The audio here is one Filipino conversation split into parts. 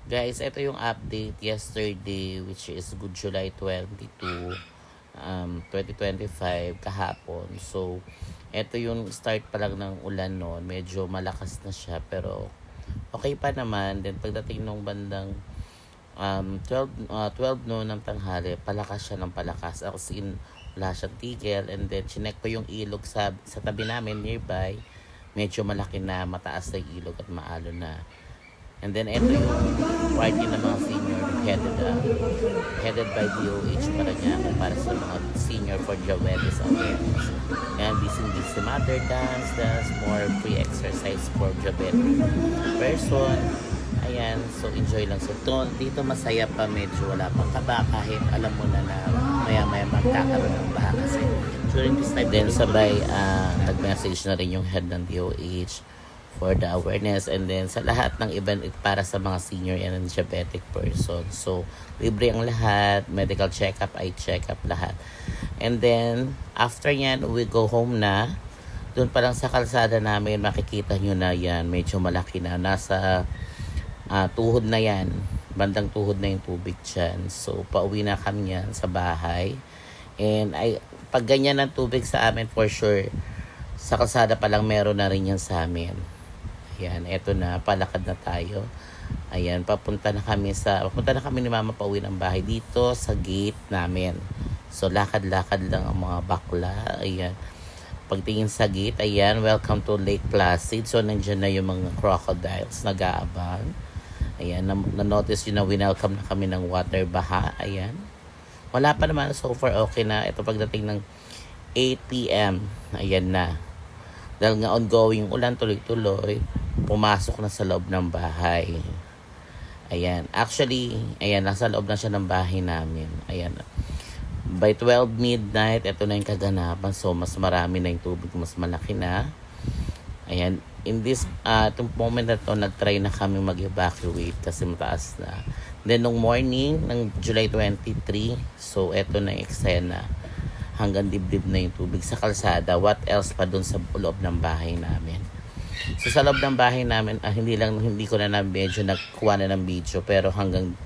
Guys, ito yung update yesterday, which is Good July 22, 2025, kahapon. So, ito yung start pa lang ng ulan noon. Medyo malakas na siya, pero okay pa naman. Then, pagdating nung bandang 12 noon ng tanghali, palakas siya ng palakas. As in, wala siyang tigil. And then, chinek ko yung ilog sa tabi namin nearby. Medyo malaki na, mataas na yung ilog at maalo na. And then ito yung party ng mga senior headed by DOH Parañaque para sa mga senior for diabetes awareness. And busy mother dance, more free exercise for diabetic person. Ayan, so enjoy lang. So dito masaya pa, medyo wala pang kaba kahit alam mo na maya-maya magkakaroon ng baha kasi during this time. Then sabay nag-message na rin yung head ng DOH for the awareness, and then sa lahat ng event para sa mga senior and diabetic person. So, libre ang lahat, medical check-up, eye check-up, lahat. And then, after yan, we go home na. Doon pa lang sa kalsada namin, makikita nyo na yan, medyo malaki na. Nasa tuhod na yan, bandang tuhod na yung tubig dyan. So, pauwi na kami yan sa bahay. And pag ganyan ang tubig sa amin, for sure, sa kalsada pa lang meron na rin yan sa amin. Ayan, eto na, palakad na tayo. Ayan, papunta na kami ni Mama pauwi ng bahay dito sa gate namin. So, lakad-lakad lang ang mga bakla. Ayan. Pagtingin sa gate, ayan, welcome to Lake Placid. So, nandiyan na yung mga crocodiles nag-aabang. Ayan, na-notice yun na winelcome na kami ng water baha. Ayan. Wala pa naman, so far okay na. Ito pagdating ng 8 p.m. Ayan na. Dahil nga ongoing ulan, tuloy-tuloy, pumasok na sa loob ng bahay. Ayan. Actually, ayan, nasa loob na siya ng bahay namin. Ayan. By 12 midnight, ito na yung kaganapan. So, mas marami na yung tubig, mas malaki na. Ayan. In this, itong moment na to, nag-try na kami mag-evacuate kasi mataas na. Then, nung morning, ng July 23, so, ito na yung eksena. Hanggang dibdib na yung tubig sa kalsada. What else pa dun sa loob ng bahay namin. So sa loob ng bahay namin, hindi ko na medyo nagkuha na ng video, pero hanggang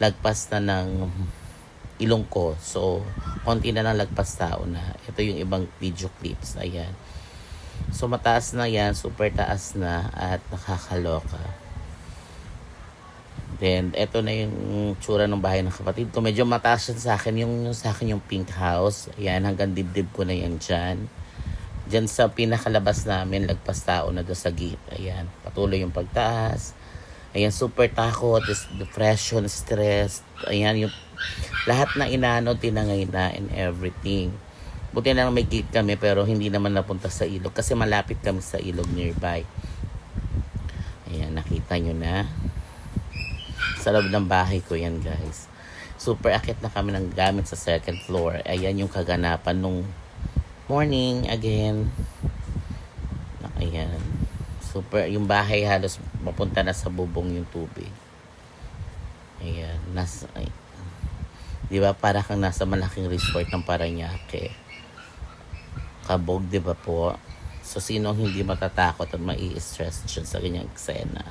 lagpas na ng ilong ko. So konti na lang lagpas tao na. Ito yung ibang video clips. Ayan. So mataas na yan, super taas na at nakakaloka. Then, eto na yung tsura ng bahay ng kapatid ko. Medyo mataas yan sa akin. Yung sa akin yung pink house. Ayan, hanggang dibdib ko na yan dyan. Dyan sa pinakalabas namin, lagpas tao na doon sa gate. Ayan, patuloy yung pagtaas. Ayan, super takot, depression, stress. Ayan, yung lahat na inano, tinangay na and everything. Buti na lang may gate kami pero hindi naman napunta sa ilog kasi malapit kami sa ilog nearby. Ayan, nakita nyo na. Sa loob ng bahay ko yan, guys. Super akit na kami ng gamit sa second floor. Ayan yung kaganapan nung morning again. Ayan. Super, yung bahay halos mapunta na sa bubong yung tubig. Ayan. Di ba para kang nasa malaking resort ng Parañaque. Kabog, di ba po? So, sino hindi matatakot at mai-stress dyan sa ganyang eksena?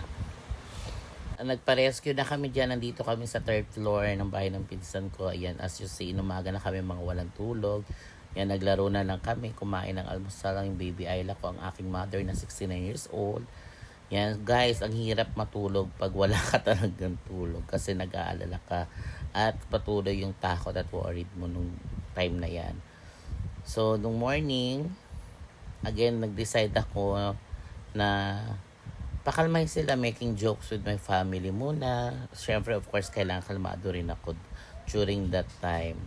Nagpa-rescue na kami dyan. Nandito kami sa third floor ng bahay ng pinsan ko. Ayan, as you see, inumaga na kami mga walang tulog. Ayan, naglaro na lang kami. Kumain ng almusal lang yung baby Ayla ko, ang aking mother na 69 years old. Ayan, guys, ang hirap matulog pag wala ka talagang tulog kasi nag-aalala ka at patuloy yung takot at worried mo nung time na yan. So, nung morning, again, nag-decide ako na pakalmahin sila, making jokes with my family muna. Siyempre, of course, kailangan kalmado rin ako during that time.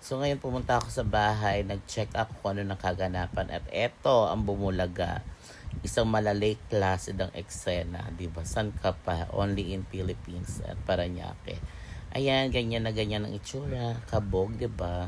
So, ngayon pumunta ako sa bahay, nag-check up kung ano nakaganapan. At eto ang bumulaga. Isang Lake Placid ang eksena. Diba? San ka pa? Only in Philippines at Parañaque. Ayan, ganyan na ganyan ang itsura. Kabog, diba?